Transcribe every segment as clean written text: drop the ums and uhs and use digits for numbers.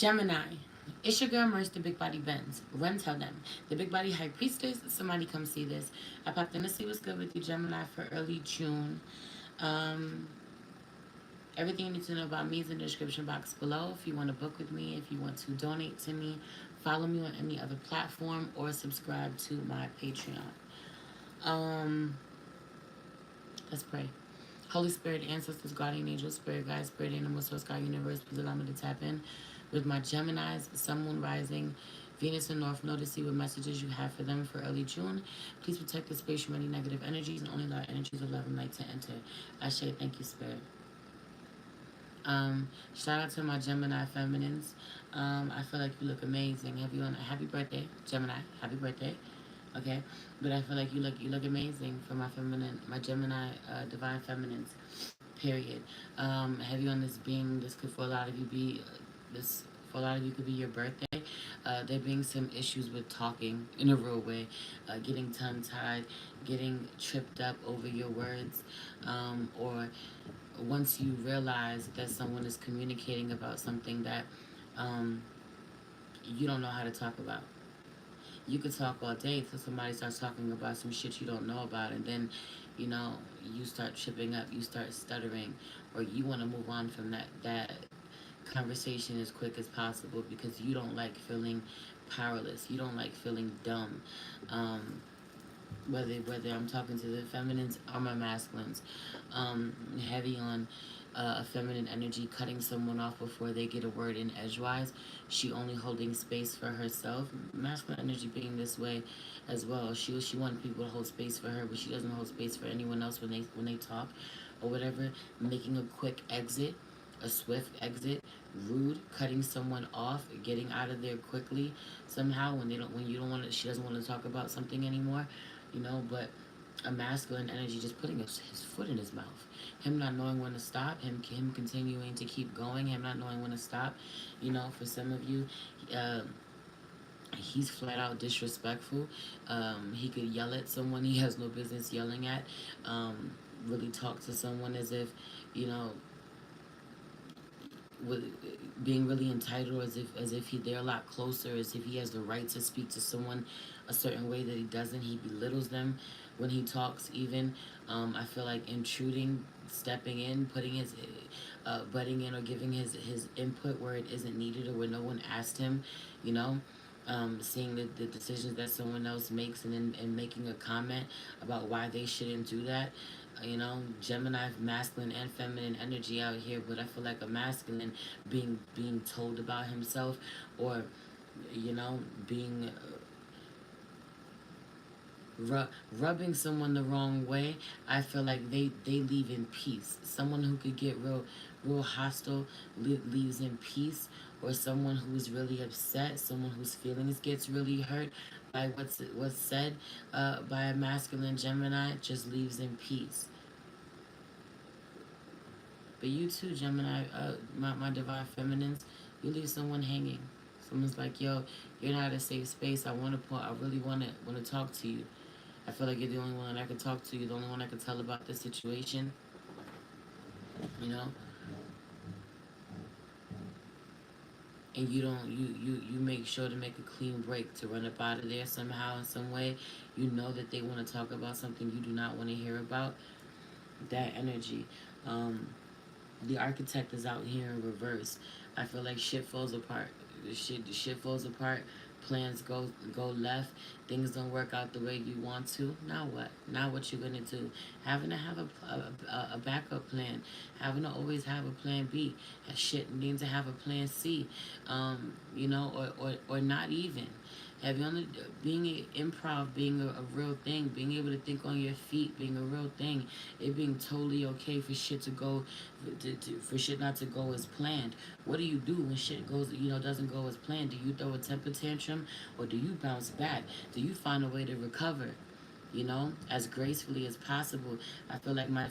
Gemini. It's your girl Merce, the Big Body Benz. Run tell them. The Big Body High Priestess. Somebody come see this. I popped in to see what's good with you, Gemini, for early June. Um, Everything you need to know about me is in the description box below. If you want to book with me, if you want to donate to me, follow me on any other platform or subscribe to my Patreon. Um, let's pray. Holy Spirit, ancestors, guardian angels, spirit guides, spirit animals, source, God, universe, please allow me to tap in with my Geminis, Sun, Moon, Rising, Venus, and North Node to see what messages you have for them for early June. Please protect the space from any negative energies and only allow energies of love and light to enter. I say thank you, Spirit. Shout out to my Gemini feminines. I feel like you look amazing. Have you on a happy birthday, Gemini? Happy birthday. Okay, but I feel like you look amazing for my Gemini divine feminines. Period. Have you on this being? This could for a lot of you be this for a lot of you could be your birthday. There being some issues with talking in a real way, getting tongue tied, getting tripped up over your words, or once you realize that someone is communicating about something that um, you don't know how to talk about. You could talk all day till somebody starts talking about some shit you don't know about, and then, you know, you start tripping up, you start stuttering, or you want to move on from that conversation as quick as possible because you don't like feeling powerless. You don't like feeling dumb. Um, whether I'm talking to the feminines or my masculines, heavy on a feminine energy, cutting someone off before they get a word in edgewise. She only holding space for herself. Masculine energy being this way as well. She wants people to hold space for her, but she doesn't hold space for anyone else when they talk or whatever. Making a quick exit, a swift exit, rude, cutting someone off, getting out of there quickly somehow when you don't want to. She doesn't want to talk about something anymore, but a masculine energy just putting his foot in his mouth, him not knowing when to stop, him continuing to keep going, him not knowing when to stop. For some of you, uh, he's flat out disrespectful. He could yell at someone he has no business yelling at. Really talk to someone as if, you know, with being really entitled, as if they're a lot closer, as if he has the right to speak to someone a certain way that he doesn't. He belittles them when he talks. Even I feel like intruding, stepping in, putting his butting in, or giving his input where it isn't needed or where no one asked him. You know. Seeing the decisions that someone else makes, and making a comment about why they shouldn't do that. Gemini, masculine and feminine energy out here, but I feel like a masculine being told about himself, or being rubbing someone the wrong way. I feel like they leave in peace. Someone who could get real hostile leaves in peace, or someone who's really upset, someone whose feelings gets really hurt by what's said by a masculine Gemini, just leaves in peace. But you too, Gemini, my divine feminines, you leave someone hanging. Someone's like, yo, you're not a safe space. I really want to talk to you. I feel like you're the only one that I can talk to. You're the only one I can tell about this situation. You know, and you make sure to make a clean break to run up out of there somehow in some way. You know that they want to talk about something you do not want to hear about. That energy. The architect is out here in reverse. I feel like shit falls apart. The shit falls apart. Plans go left. Things don't work out the way you want to. Now what? Now what you gonna do? Having to have a backup plan. Having to always have a plan B. Shit needing to have a plan C. Or not even. Having on the being improv being a real thing, being able to think on your feet being a real thing, it being totally okay for shit to go, for shit not to go as planned. What do you do when shit doesn't go as planned? Do you throw a temper tantrum, or do you bounce back? Do you find a way to recover? As gracefully as possible. I feel like my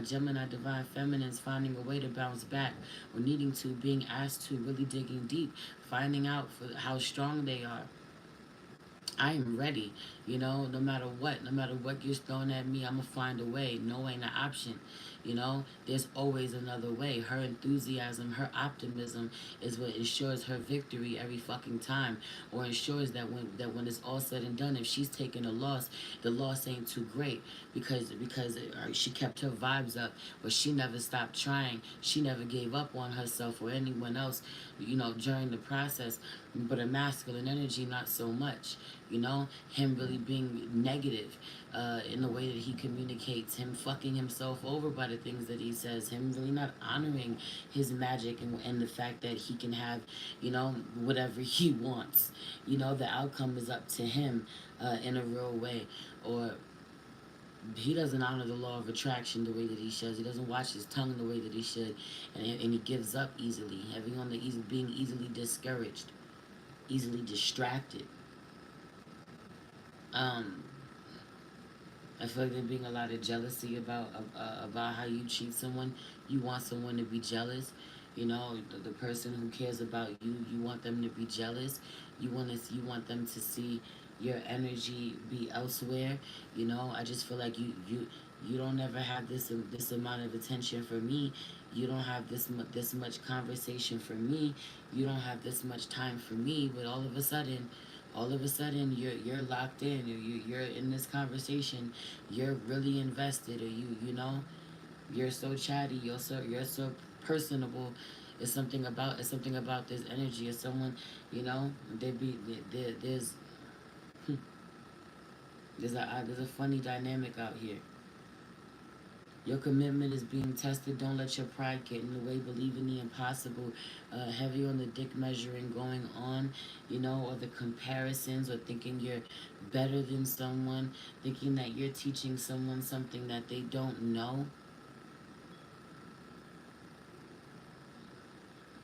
Gemini divine feminines finding a way to bounce back, or needing to, being asked to, really digging deep, finding out for how strong they are. I am ready. You know, no matter what gets thrown at me, I'ma find a way. No ain't an option. You know, there's always another way. Her enthusiasm, her optimism is what ensures her victory every fucking time, or ensures that when it's all said and done, if she's taking a loss, the loss ain't too great because she kept her vibes up, but she never stopped trying. She never gave up on herself or anyone else, you know, during the process. But a masculine energy, not so much. You know, him really being negative in the way that he communicates, him fucking himself over by the things that he says, him really not honoring his magic and the fact that he can have, you know, whatever he wants. You know, the outcome is up to him in a real way. Or he doesn't honor the law of attraction the way that he should. He doesn't watch his tongue the way that he should, and he gives up easily, having on the easy, being easily discouraged, easily distracted. Um, I feel like there being a lot of jealousy about how you treat someone. You want someone to be jealous. You know, the person who cares about you, you want them to be jealous. You want them to see your energy be elsewhere. You know, I just feel like you don't ever have this amount of attention for me. You don't have this much conversation for me. You don't have this much time for me. But all of a sudden you're locked in. You're in this conversation. You're really invested, or you know, you're so chatty. You're so personable. It's something about this energy. It's someone, you know. There's there's a funny dynamic out here. Your commitment is being tested. Don't let your pride get in the way. Believe in the impossible. Heavy on the dick measuring going on, you know, or the comparisons, or thinking you're better than someone, thinking that you're teaching someone something that they don't know.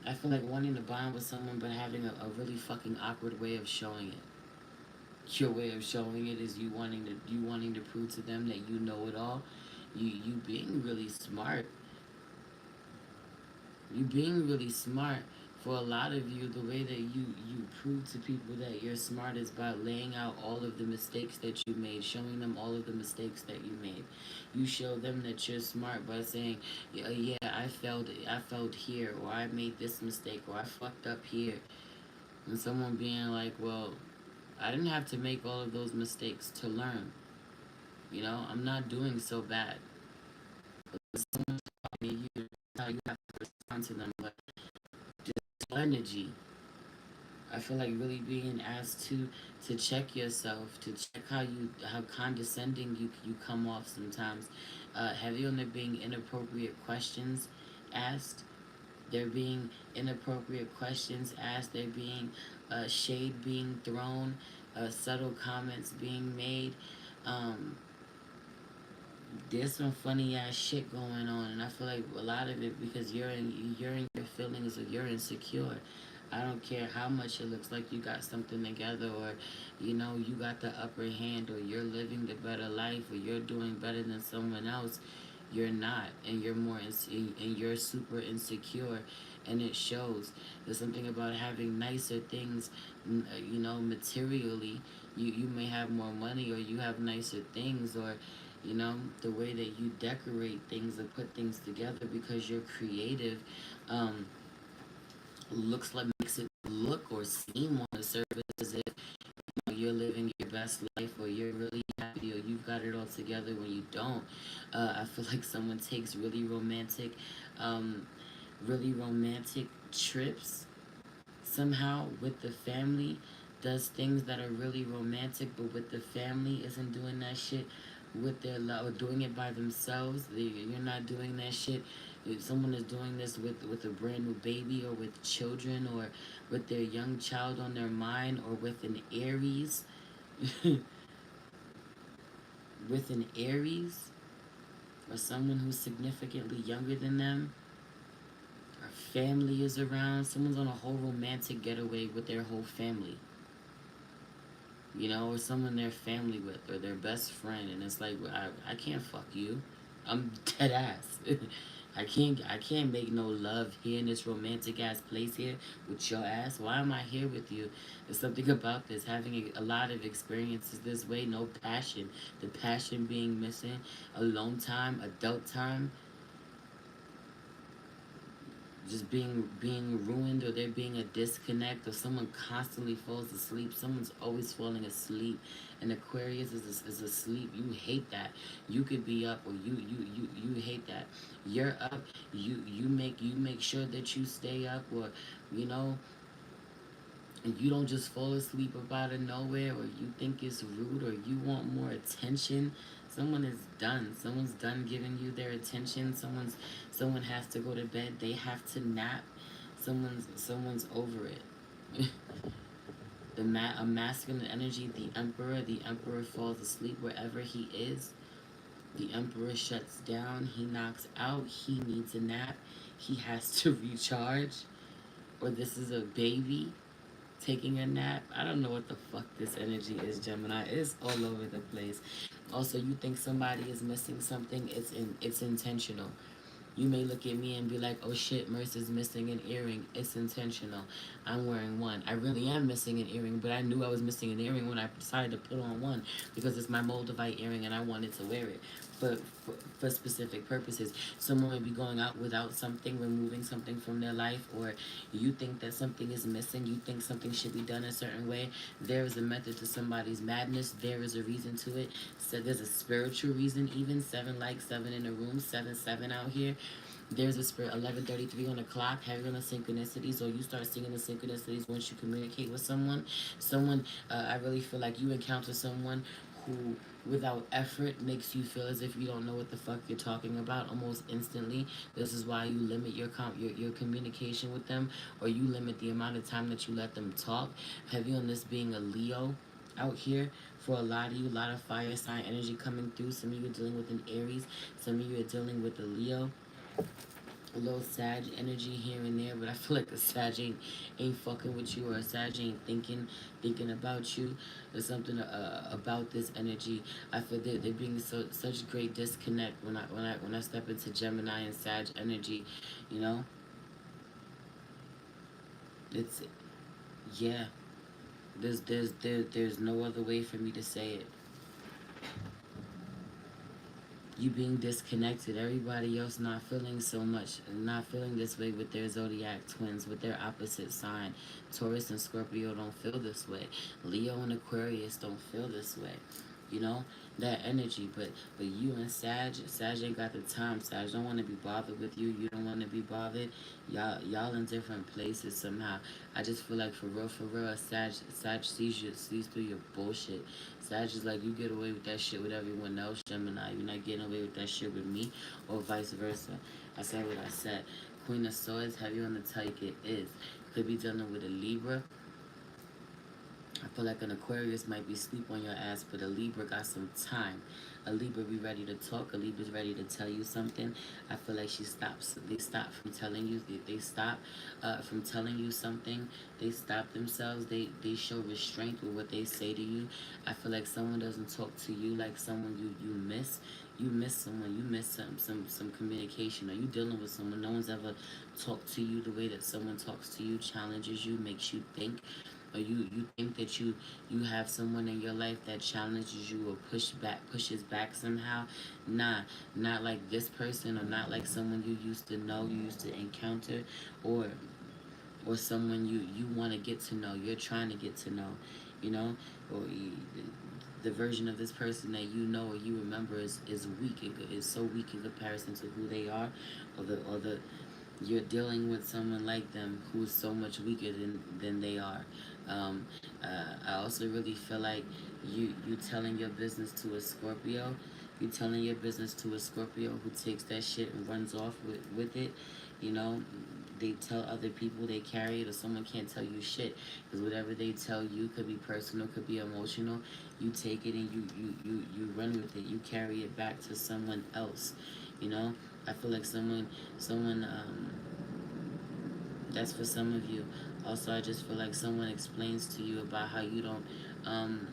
I feel like wanting to bond with someone but having a really fucking awkward way of showing it. Your way of showing it is you wanting to prove to them that you know it all. You being really smart. You being really smart. For a lot of you, the way that you prove to people that you're smart is by laying out all of the mistakes that you made, showing them all of the mistakes that you made. You show them that you're smart by saying, yeah, I failed here, or I made this mistake, or I fucked up here. And someone being like, well, I didn't have to make all of those mistakes to learn. You know, I'm not doing so bad. Someone's talking to you, how you have to respond to them, but just energy. I feel like really being asked to check yourself, to check how condescending you come off sometimes. Heavy on there being inappropriate questions asked. There being inappropriate questions asked. There being shade being thrown, subtle comments being made. Um, there's some funny ass shit going on, and I feel like a lot of it because you're in your feelings, or you're insecure. I don't care how much it looks like you got something together, or you know you got the upper hand, or you're living the better life, or you're doing better than someone else. You're not, and and you're super insecure, and it shows. There's something about having nicer things, you know, materially. You may have more money, or you have nicer things, or you know, the way that you decorate things or put things together because you're creative, um, looks like makes it look or seem on the surface as if you know, you're living your best life, or you're really happy, or you've got it all together when you don't. I feel like someone takes um, really romantic trips somehow with the family, does things that are really romantic, but with the family isn't doing that shit with their love, or doing it by themselves. You're not doing that shit. If someone is doing this with a brand new baby, or with children, or with their young child on their mind, or with an Aries, with an Aries, or someone who's significantly younger than them, or family is around, someone's on a whole romantic getaway with their whole family, you know, or someone they're family with, or their best friend, and it's like, I can't fuck you. I'm dead ass. I can't make no love here in this romantic ass place here with your ass. Why am I here with you? There's something about this. Having a lot of experiences this way, no passion. The passion being missing, alone time, adult time, just being ruined, or there being a disconnect, or someone constantly falls asleep. Someone's always falling asleep, and Aquarius is asleep. You hate that. You could be up, or you hate that. You're up. You make sure that you stay up, or you know and you don't just fall asleep up out of nowhere, or you think it's rude, or you want more attention. Someone is done. Someone's done giving you their attention. Someone has to go to bed. They have to nap. Someone's over it. A masculine energy, the emperor falls asleep wherever he is. The emperor shuts down. He knocks out. He needs a nap. He has to recharge. Or this is a baby taking a nap. I don't know what the fuck this energy is, Gemini. It's all over the place. Also, you think somebody is missing something, it's intentional. You may look at me and be like, oh shit, Mercer's missing an earring. It's intentional. I'm wearing one. I really am missing an earring, but I knew I was missing an earring when I decided to put on one because it's my Moldavite earring and I wanted to wear it for specific purposes. Someone may be going out without something, removing something from their life, or you think that something is missing. You think something should be done a certain way. There is a method to somebody's madness. There is a reason to it. So there's a spiritual reason, even 7 in a room, 7 out here. There's a spirit 11:33 on the clock, having on the synchronicities, or you start seeing the synchronicities once you communicate with someone. I really feel like you encounter someone who, without effort, makes you feel as if you don't know what the fuck you're talking about almost instantly. This is why you limit your communication with them, or you limit the amount of time that you let them talk. Heavy on this being a Leo out here for a lot of you, a lot of fire sign energy coming through. Some of you are dealing with an Aries, some of you are dealing with a Leo, a little Sag energy here and there, but I feel like a Sag ain't fucking with you, or a Sag ain't thinking about you. There's something about this energy. I feel that there being such great disconnect when I step into Gemini and Sag energy. You know, it's yeah. There's no other way for me to say it. You being disconnected, everybody else not feeling so much, not feeling this way with their zodiac twins, with their opposite sign. Taurus and Scorpio don't feel this way. Leo and Aquarius don't feel this way. You know, that energy, but you and Sag ain't got the time. Sag don't want to be bothered with you. You don't want to be bothered. Y'all in different places somehow. I just feel like for real, Sag sees through your bullshit. Sag is like, you get away with that shit with everyone else, Gemini. You're not getting away with that shit with me, or vice versa. I said what I said. Queen of Swords, heavy on the type it is. Could be dealing with a Libra. I feel like an Aquarius might be sleep on your ass, but a Libra got some time. A Libra be ready to talk. A Libra's ready to tell you something. I feel like they stop from telling you. They stop from telling you something. They stop themselves. They show restraint with what they say to you. I feel like someone doesn't talk to you like someone you miss. You miss someone. You miss some communication. Are you dealing with someone? No one's ever talked to you the way that someone talks to you, challenges you, makes you think, or you think that you have someone in your life that challenges you or pushes back somehow. Nah, not like this person, or not like someone you used to know, you used to encounter, or someone you want to get to know, you're trying to get to know, you know, or the version of this person that you know or you remember is weak. Is so weak in comparison to who they are, or the you're dealing with someone like them who is so much weaker than they are. Um, I also really feel like you telling your business to a Scorpio. You telling your business to a Scorpio who takes that shit and runs off with it. You know, they tell other people they carry it, or someone can't tell you shit, because whatever they tell you could be personal, could be emotional. You take it and you run with it. You carry it back to someone else. You know, I feel like someone that's for some of you. Also, I just feel like someone explains to you about how you don't um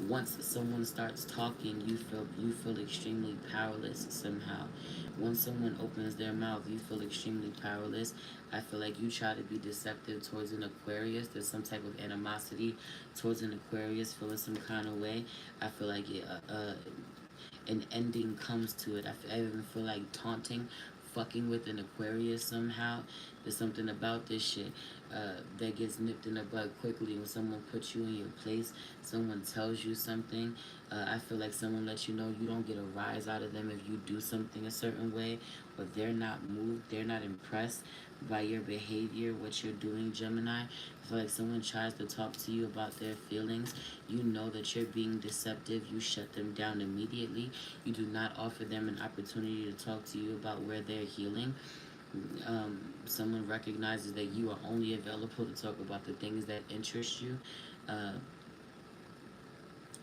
Once someone starts talking, you feel extremely powerless somehow. Once someone opens their mouth, you feel extremely powerless. I feel like you try to be deceptive towards an Aquarius. There's some type of animosity towards an Aquarius, feeling some kind of way. I feel like an ending comes to it. I even feel like taunting, fucking with an Aquarius somehow. There's something about this shit that gets nipped in the bud quickly when someone puts you in your place. Someone tells you something. I feel like someone lets you know you don't get a rise out of them if you do something a certain way, or they're not moved, they're not impressed by your behavior, what you're doing, Gemini. I feel like someone tries to talk to you about their feelings. You know that you're being deceptive. You shut them down immediately. You do not offer them an opportunity to talk to you about where they're healing. Someone recognizes that you are only available to talk about the things that interest you. Uh,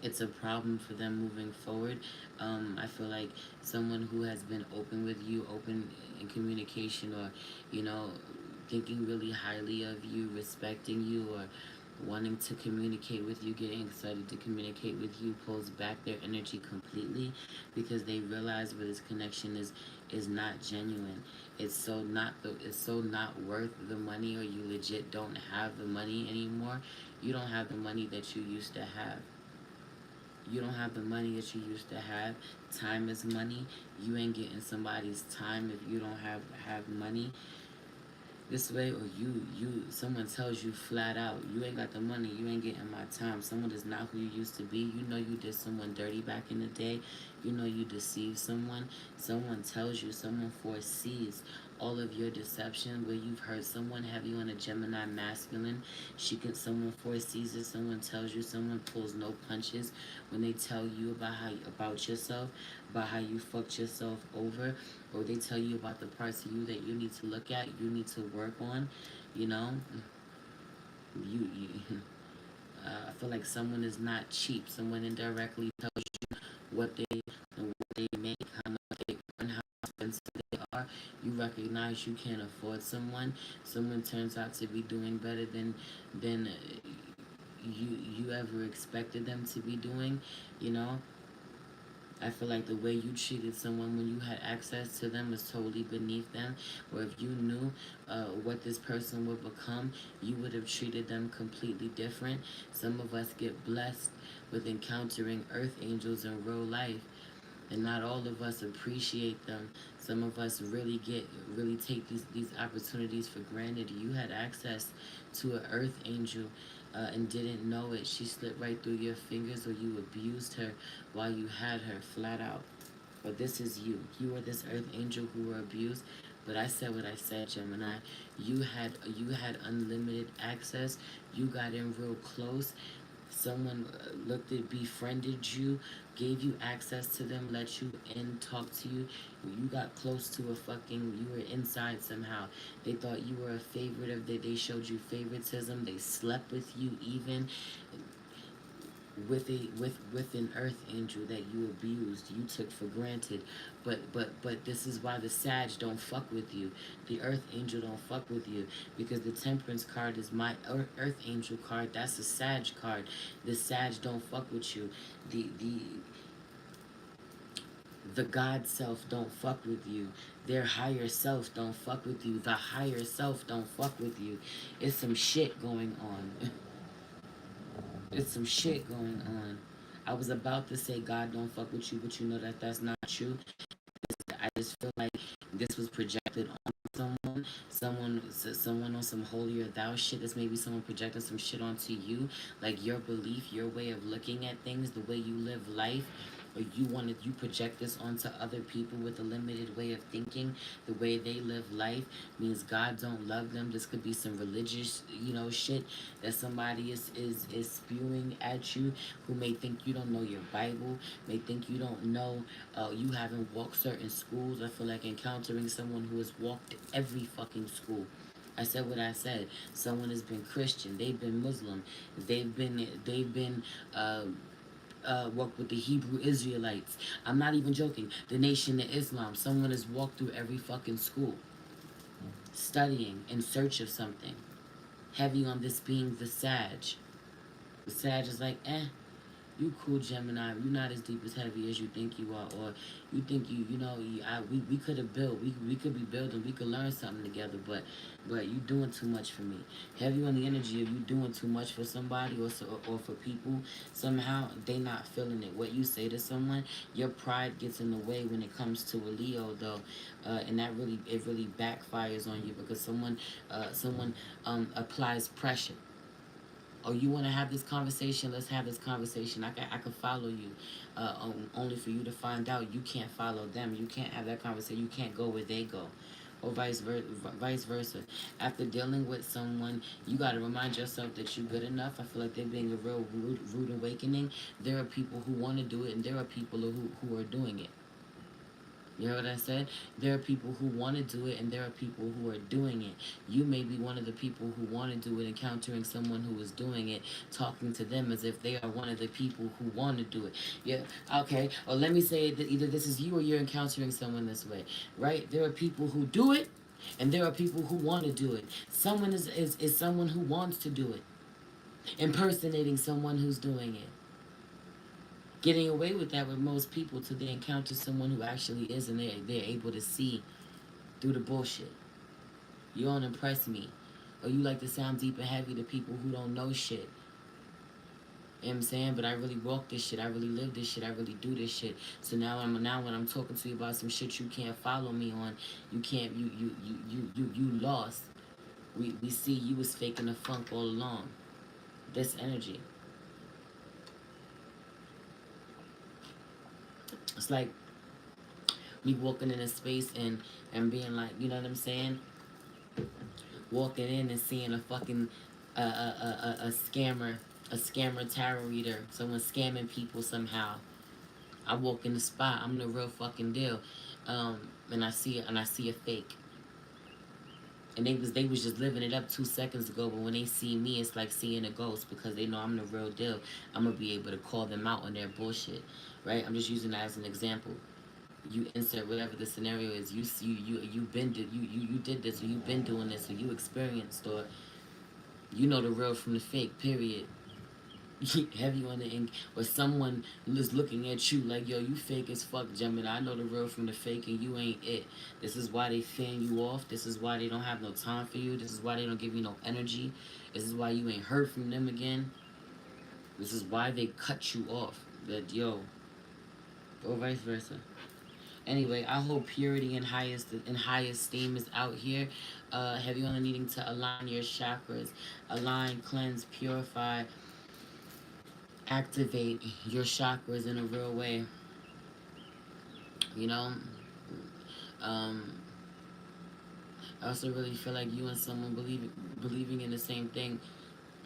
it's a problem for them moving forward. I feel like someone who has been open with you, open in communication, or you know, thinking really highly of you, respecting you, or wanting to communicate with you, getting excited to communicate with you, pulls back their energy completely because they realize where this connection is not genuine. It's so not worth the money, or you legit don't have the money anymore. You don't have the money that you used to have. You don't have the money that you used to have. Time is money. You ain't getting somebody's time if you don't have money this way, or someone tells you flat out, you ain't got the money, you ain't getting my time. Someone is not who you used to be. You know you did someone dirty back in the day. You know you deceived someone. Someone tells you, someone foresees all of your deception. Where you've heard someone have you on a Gemini masculine, someone foresees it. Someone tells you, someone pulls no punches when they tell you about yourself, about how you fucked yourself over, or they tell you about the parts of you that you need to look at, you need to work on. You know, you I feel like someone is not cheap. Someone indirectly tells you what they make, how much they earn, how expensive they are. You recognize you can't afford someone. Someone turns out to be doing better than you ever expected them to be doing. You know, I feel like the way you treated someone when you had access to them was totally beneath them. Or if you knew what this person would become, you would have treated them completely different. Some of us get blessed with encountering earth angels in real life, and not all of us appreciate them. Some of us really take these opportunities for granted. You had access to an earth angel and didn't know it. She slipped right through your fingers, or you abused her while you had her, flat out. But this is you. You are this earth angel who were abused. But I said what I said, Gemini. You had unlimited access. You got in real close. Someone looked at, befriended you, gave you access to them, let you in, talk to you. You got close to you were inside somehow. They thought you were a favorite of they showed you favoritism. They slept with you even with an earth angel that you abused, you took for granted. But this is why the Sag don't fuck with you. The earth angel don't fuck with you, because the temperance card is my earth angel card. That's a Sag card. The Sag don't fuck with you. The God self don't fuck with you. Their higher self don't fuck with you. The higher self don't fuck with you. It's some shit going on. It's some shit going on. I was about to say God don't fuck with you, but you know that that's not true. I just feel like this was projected on someone on some holier thou shit. That's maybe someone projecting some shit onto you, like your belief, your way of looking at things, the way you live life. Or you project this onto other people with a limited way of thinking. The way they live life means God don't love them. This could be some religious, shit that somebody is spewing at you, who may think you don't know your Bible, may think you don't know, you haven't walked certain schools. I feel like encountering someone who has walked every fucking school. I said what I said. Someone has been Christian. They've been Muslim. They've been worked with the Hebrew Israelites. I'm not even joking. The Nation of Islam. Someone has walked through every fucking school, studying in search of something. Heavy on this being the Sag. The Sag is like, eh. You cool, Gemini. You're not as deep as heavy as you think you are, or you think you know. We could have built. We could be building. We could learn something together, but you doing too much for me. Heavy on the energy of you doing too much for somebody or for people. Somehow they not feeling it. What you say to someone, your pride gets in the way when it comes to a Leo, though, and that really backfires on you because someone applies pressure. Oh, you want to have this conversation? Let's have this conversation. I can follow you, only for you to find out you can't follow them. You can't have that conversation. You can't go where they go, or vice versa. After dealing with someone, you got to remind yourself that you're good enough. I feel like they're being a real rude awakening. There are people who want to do it, and there are people who are doing it. You heard what I said? There are people who want to do it, and there are people who are doing it. You may be one of the people who want to do it, encountering someone who is doing it, talking to them as if they are one of the people who want to do it. Yeah, okay. Or let me say that either this is you or you're encountering someone this way, right? There are people who do it, and there are people who want to do it. Someone is someone who wants to do it, impersonating someone who's doing it, getting away with that with most people till they encounter someone who actually is, and they're able to see through the bullshit. You don't impress me. Or you like to sound deep and heavy to people who don't know shit. You know what I'm saying? But I really walk this shit. I really live this shit. I really do this shit. So now when I'm talking to you about some shit you can't follow me on, you can't you lost. We see you was faking the funk all along. This energy. It's like me walking in a space and being like, you know what I'm saying? Walking in and seeing a fucking a scammer, a scammer tarot reader, someone scamming people somehow. I walk in the spot, I'm the real fucking deal, and I see a fake, and they was just living it up 2 seconds ago, but when they see me, it's like seeing a ghost because they know I'm the real deal. I'm gonna be able to call them out on their bullshit, right? I'm just using that as an example. You insert whatever the scenario is. You see, you did this, or you've been doing this, or you experienced, or you know the real from the fake. Period. Have you on the ink, or someone is looking at you like, yo, you fake as fuck, Gemini. I know the real from the fake, and you ain't it. This is why they fan you off. This is why they don't have no time for you. This is why they don't give you no energy. This is why you ain't heard from them again. This is why they cut you off. That yo, or vice versa. Anyway, I hope purity and high esteem is out here. Heavy on the needing to align your chakras, align, cleanse, purify, activate your chakras in a real way. You know, um, I also really feel like you and someone believing in the same thing.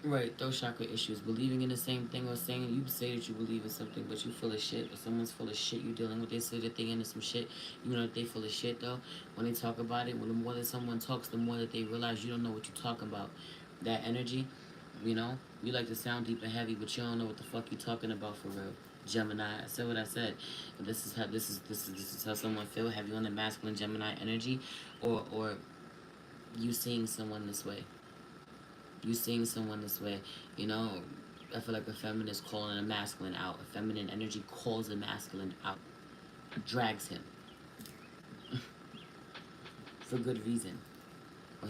Right, those chakra issues, believing in the same thing, or saying you say that you believe in something, but you full of shit, or someone's full of shit you dealing with. They say that they into some shit, you know that they full of shit though. When they talk about it, when the more that someone talks, the more that they realize you don't know what you're talking about. That energy, you know, you like to sound deep and heavy, but you don't know what the fuck you're talking about for real. Gemini, I said what I said. This is how someone feel. Have you on the masculine Gemini energy, or you seeing someone this way? You seeing someone this way, you know, I feel like a feminist calling a masculine out. A feminine energy calls a masculine out, drags him for good reason. Or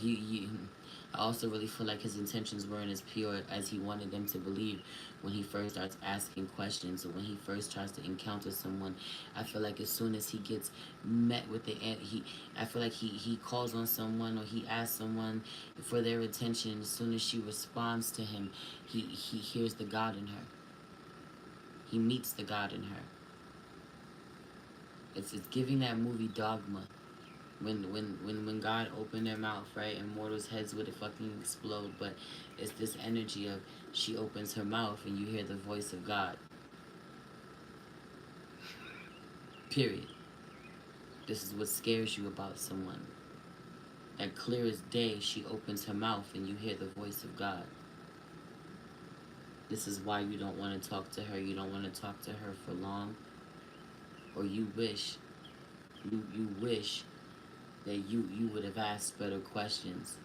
I also really feel like his intentions weren't as pure as he wanted them to believe when he first starts asking questions, or when he first tries to encounter someone. I feel like as soon as he gets met with I feel like he calls on someone, or he asks someone for their attention. As soon as she responds to him, he hears the God in her. He meets the God in her. It's giving that movie Dogma. When God opened their mouth, right, and mortals' heads would fucking explode. But it's this energy of she opens her mouth and you hear the voice of God. Period. This is what scares you about someone. At clear as day, she opens her mouth and you hear the voice of God. This is why you don't want to talk to her. You don't want to talk to her for long. Or you wish, you wish that you would have asked better questions.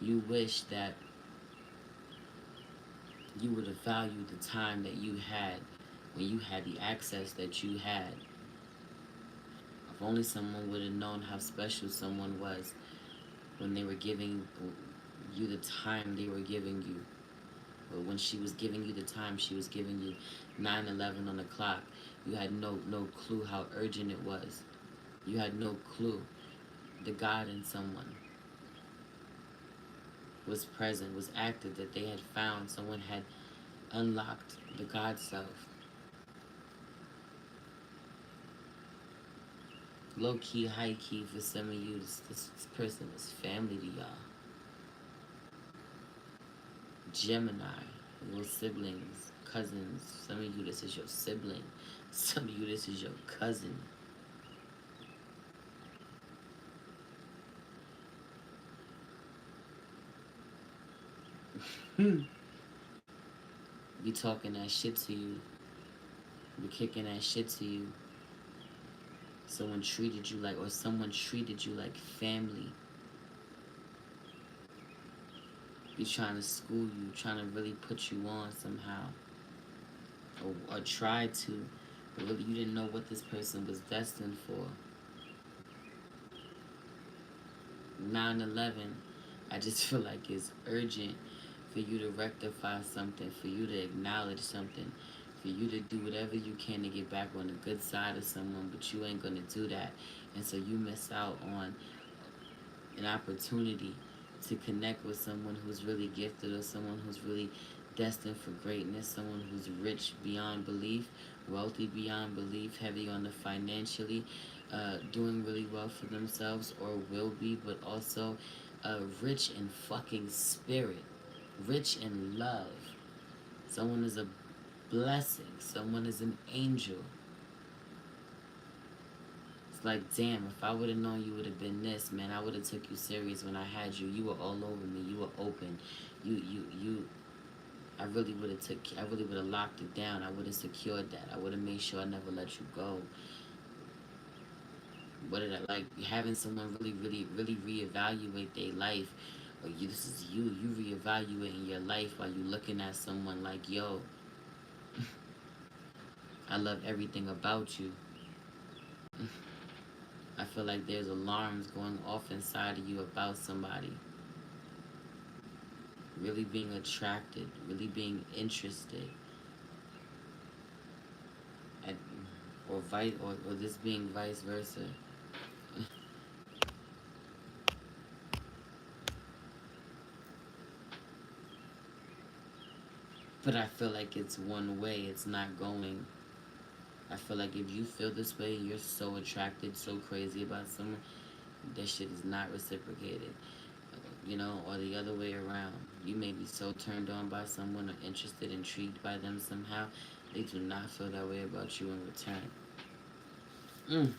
You wish that you would have valued the time that you had when you had the access that you had. If only someone would have known how special someone was when they were giving you the time they were giving you. But when she was giving you the time, she was giving you 9:11 on the clock. You had no clue how urgent it was. You had no clue. The God in someone was present, was active, that they had found. Someone had unlocked the God self. Low key, high key for some of you, this person was family to y'all. Gemini, little siblings, cousins. Some of you, this is your sibling. Some of you, this is your cousin. Be talking that shit to you. Be kicking that shit to you. Someone treated you like, or someone treated you like family. Be trying to school you, trying to really put you on somehow. Or tried to. But really, you didn't know what this person was destined for. 9/11, I just feel like it's urgent for you to rectify something, for you to acknowledge something, for you to do whatever you can to get back on the good side of someone, but you ain't gonna do that. And so you miss out on an opportunity to connect with someone who's really gifted, or someone who's really destined for greatness, someone who's rich beyond belief, wealthy beyond belief, heavy on the financially, doing really well for themselves, or will be, but also rich in fucking spirit, rich in love. Someone is a blessing, someone is an angel. It's like, damn, if I would have known you would have been this, man, I would have took you serious when I had you. You were all over me. You were open. You. I really would have I really would have locked it down. I would have secured that. I would have made sure I never let you go. What did I like? Having someone really reevaluate their life. Or you, this is you. You reevaluating your life while you looking at someone like, yo, I love everything about you. I feel like there's alarms going off inside of you about somebody. Really being attracted, really being interested, at, or this being vice versa. But I feel like it's one way. It's not going. I feel like if you feel this way, you're so attracted, so crazy about someone, that shit is not reciprocated. You know, or the other way around. You may be so turned on by someone or interested, intrigued by them somehow. They do not feel that way about you in return. Mm.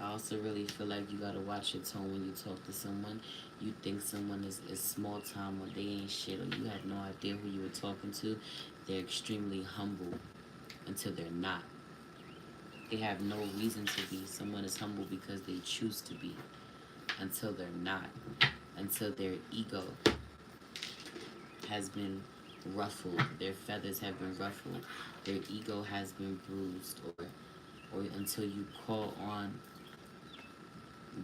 I also really feel like you gotta watch your tone when you talk to someone. You think someone is small time, or they ain't shit, or you had no idea who you were talking to. They're extremely humble until they're not. They have no reason to be. Someone is humble because they choose to be until they're not. Until their ego has been ruffled, their feathers have been ruffled, their ego has been bruised, or until you call on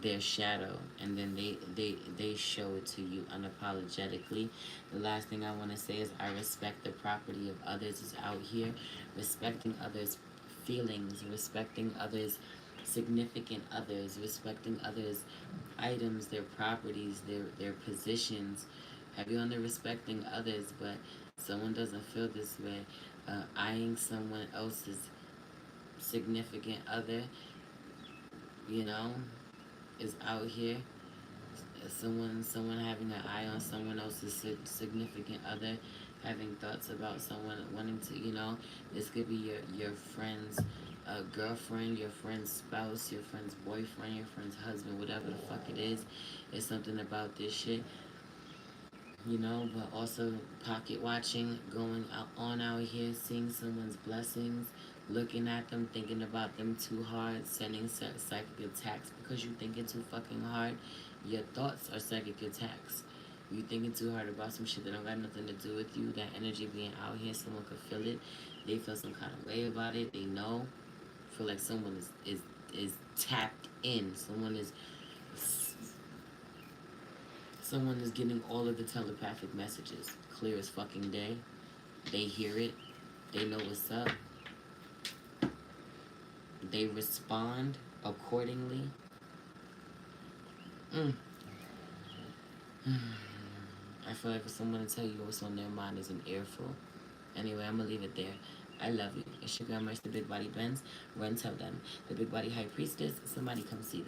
their shadow, and then they show it to you unapologetically. The last thing I want to say is, I respect the property of others is out here, respecting others' feelings, respecting others' significant others, respecting others' items, their properties, their positions. Have you on the respecting others, but someone doesn't feel this way, eyeing someone else's significant other, you know, is out here. Someone having an eye on someone else's significant other, having thoughts about someone, wanting to, this could be your friend's girlfriend, your friend's spouse, your friend's boyfriend, your friend's husband, whatever the fuck it is. It's something about this shit, but also pocket watching, going out here, seeing someone's blessings, looking at them, thinking about them too hard, sending psychic attacks because you thinking too fucking hard. Your thoughts are psychic attacks. You thinking too hard about some shit that don't got nothing to do with you. That energy being out here, someone could feel it. They feel some kind of way about it. They know. Feel like someone is tapped in. Someone is getting all of the telepathic messages clear as fucking day. They hear it. They know what's up. They respond accordingly. Mm. I feel like for someone to tell you what's on their mind is an earful. Anyway, I'm gonna leave it there. I love you. It's your grandma, the Big Body Benz. Run, tell them. The Big Body High Priestess. Somebody come see this.